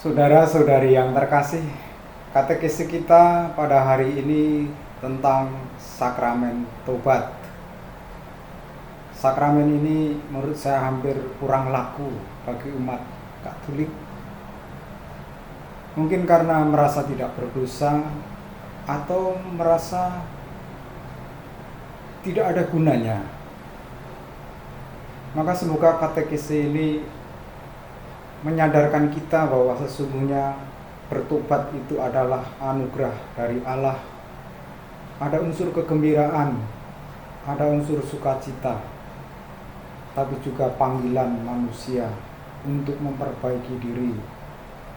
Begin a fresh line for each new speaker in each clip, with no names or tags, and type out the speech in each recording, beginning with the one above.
Saudara-saudari yang terkasih, katekesi kita pada hari ini tentang sakramen tobat. Sakramen ini menurut saya hampir kurang laku bagi umat Katolik. Mungkin karena merasa tidak berdosa atau merasa tidak ada gunanya. Maka semoga katekesi ini menyadarkan kita bahwa sesungguhnya bertobat itu adalah anugerah dari Allah. Ada unsur kegembiraan, ada unsur sukacita, tapi juga panggilan manusia untuk memperbaiki diri,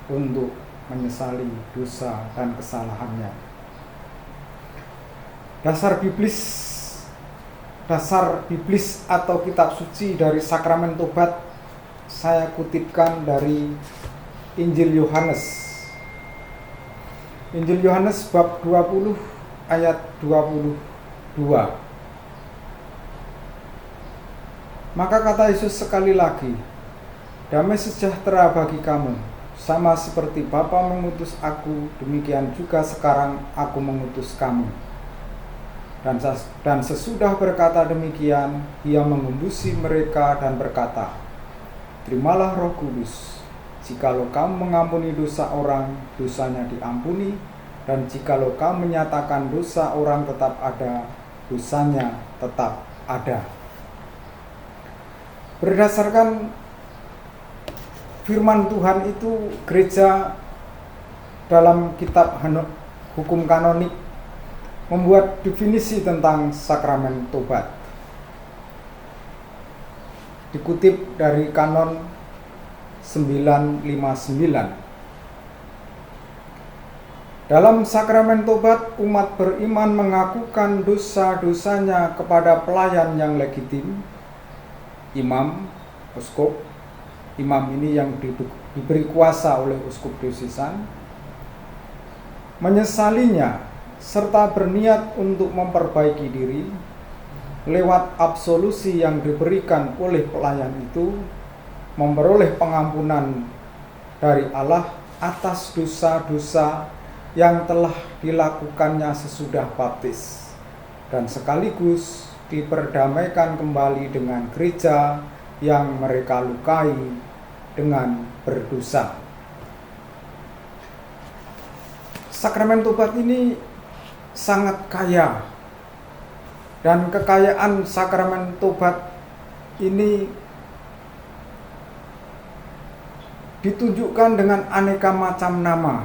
untuk menyesali dosa dan kesalahannya. Dasar biblis atau kitab suci dari sakramen tobat saya kutipkan dari Injil Yohanes. Injil Yohanes bab 20 ayat 22. Maka kata Yesus sekali lagi, damai sejahtera bagi kamu, sama seperti Bapa mengutus aku, demikian juga sekarang aku mengutus kamu. Dan sesudah berkata demikian, ia mengembusi mereka dan berkata, terimalah Roh Kudus. Jikalau kamu mengampuni dosa orang, dosanya diampuni, dan jikalau kamu menyatakan dosa orang tetap ada, dosanya tetap ada. Berdasarkan firman Tuhan itu, gereja dalam kitab hukum kanonik membuat definisi tentang sakramen tobat. Dikutip dari Kanon 959. Dalam sakramen tobat, umat beriman mengakukan dosa-dosanya kepada pelayan yang legitim, imam, uskup. Imam ini yang diberi kuasa oleh uskup diosesan, menyesalinya, serta berniat untuk memperbaiki diri lewat absolusi yang diberikan oleh pelayan itu, memperoleh pengampunan dari Allah atas dosa-dosa yang telah dilakukannya sesudah baptis, dan sekaligus diperdamaikan kembali dengan gereja yang mereka lukai dengan berdosa. Sakramen tobat ini sangat kaya, dan kekayaan sakramen tobat ini ditunjukkan dengan aneka macam nama.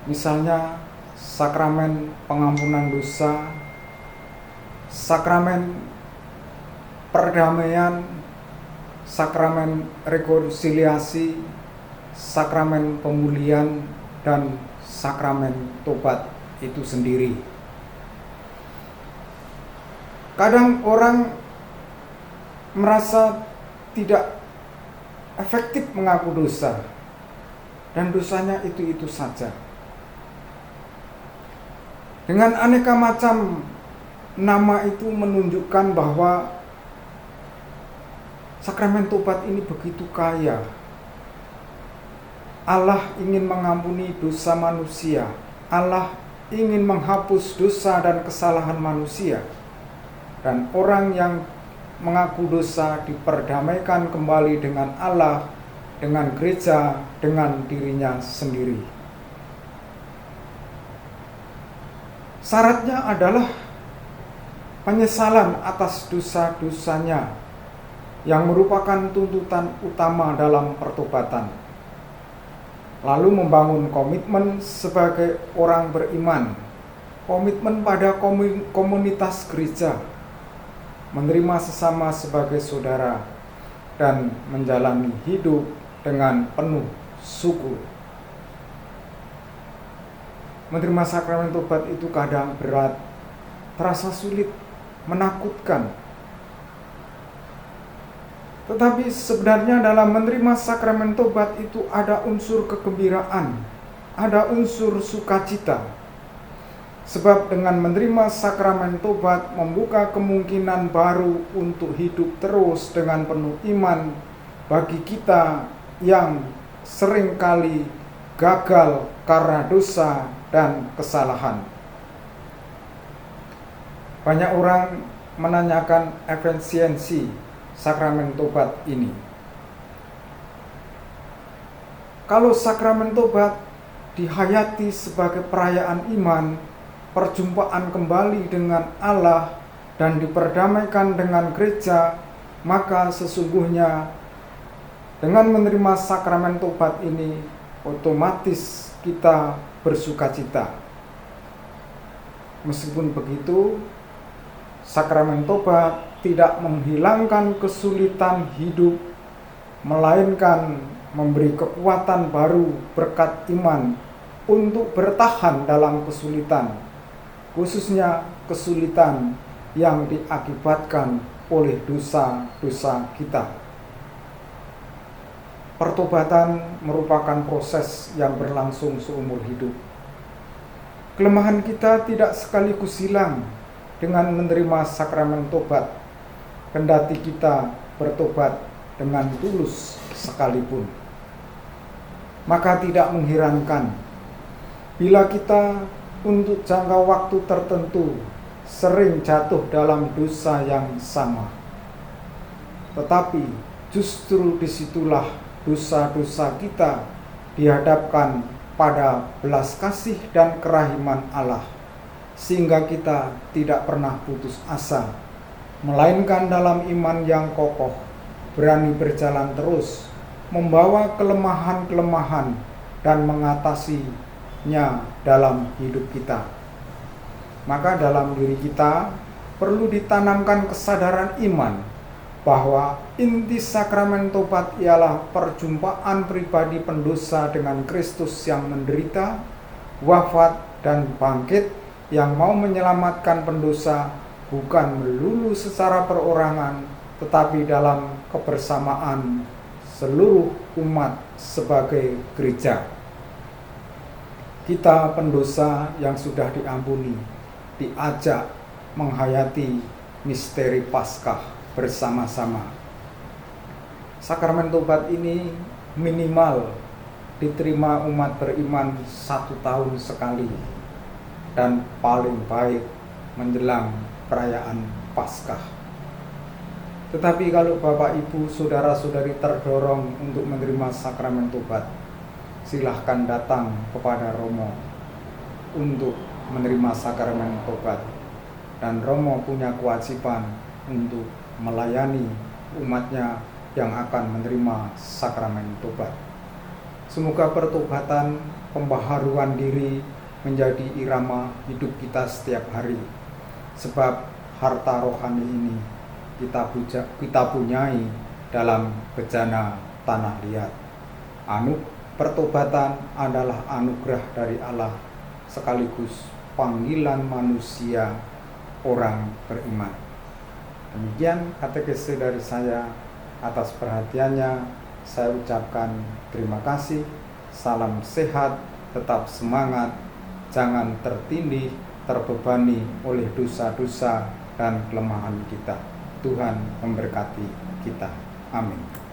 Misalnya sakramen pengampunan dosa, sakramen perdamaian, sakramen rekonsiliasi, sakramen pemulihan, dan sakramen tobat itu sendiri. Kadang orang merasa tidak efektif mengaku dosa, dan dosanya itu-itu saja. Dengan aneka macam nama itu menunjukkan bahwa sakramen tobat ini begitu kaya. Allah ingin mengampuni dosa manusia. Allah ingin menghapus dosa dan kesalahan manusia. Dan orang yang mengaku dosa diperdamaikan kembali dengan Allah, dengan gereja, dengan dirinya sendiri. Syaratnya adalah penyesalan atas dosa-dosanya yang merupakan tuntutan utama dalam pertobatan. Lalu membangun komitmen sebagai orang beriman, komitmen pada komunitas gereja, menerima sesama sebagai saudara, dan menjalani hidup dengan penuh syukur. Menerima sakramen tobat itu kadang berat, terasa sulit, menakutkan. Tetapi sebenarnya dalam menerima sakramen tobat itu ada unsur kegembiraan, ada unsur sukacita. Sebab dengan menerima sakramen tobat membuka kemungkinan baru untuk hidup terus dengan penuh iman bagi kita yang seringkali gagal karena dosa dan kesalahan. Banyak orang menanyakan efisiensi sakramen tobat ini. Kalau sakramen tobat dihayati sebagai perayaan iman, perjumpaan kembali dengan Allah, dan diperdamaikan dengan gereja, maka sesungguhnya dengan menerima sakramen tobat ini, otomatis kita bersukacita. Meskipun begitu, sakramen tobat tidak menghilangkan kesulitan hidup, melainkan memberi kekuatan baru berkat iman untuk bertahan dalam kesulitan, khususnya kesulitan yang diakibatkan oleh dosa-dosa kita. Pertobatan merupakan proses yang berlangsung seumur hidup. Kelemahan kita tidak sekaligus hilang dengan menerima sakramen tobat, kendati kita bertobat dengan tulus sekalipun. Maka tidak mengherankan bila kita untuk jangka waktu tertentu sering jatuh dalam dosa yang sama. Tetapi justru disitulah dosa-dosa kita dihadapkan pada belas kasih dan kerahiman Allah, sehingga kita tidak pernah putus asa, melainkan dalam iman yang kokoh, berani berjalan terus, membawa kelemahan-kelemahan dan mengatasinya dalam hidup kita. Maka dalam diri kita perlu ditanamkan kesadaran iman bahwa inti sakramen tobat ialah perjumpaan pribadi pendosa dengan Kristus yang menderita, wafat, dan bangkit, yang mau menyelamatkan pendosa bukan melulu secara perorangan, tetapi dalam kebersamaan seluruh umat sebagai gereja. Kita pendosa yang sudah diampuni diajak menghayati misteri Paskah bersama-sama. Sakramen tobat ini minimal diterima umat beriman 1 tahun sekali, dan paling baik menjelang perayaan Paskah. Tetapi kalau Bapak Ibu saudara-saudari terdorong untuk menerima sakramen tobat, silahkan datang kepada Romo untuk menerima sakramen tobat, dan Romo punya kewajiban untuk melayani umatnya yang akan menerima sakramen tobat. Semoga pertobatan, pembaharuan diri menjadi irama hidup kita setiap hari, sebab harta rohani ini kita punyai dalam bejana tanah liat. Pertobatan adalah anugerah dari Allah, sekaligus panggilan manusia orang beriman. Demikian katekese dari saya. Atas perhatiannya saya ucapkan terima kasih. Salam sehat, tetap semangat, jangan tertindih, terbebani oleh dosa-dosa dan kelemahan kita. Tuhan memberkati kita. Amin.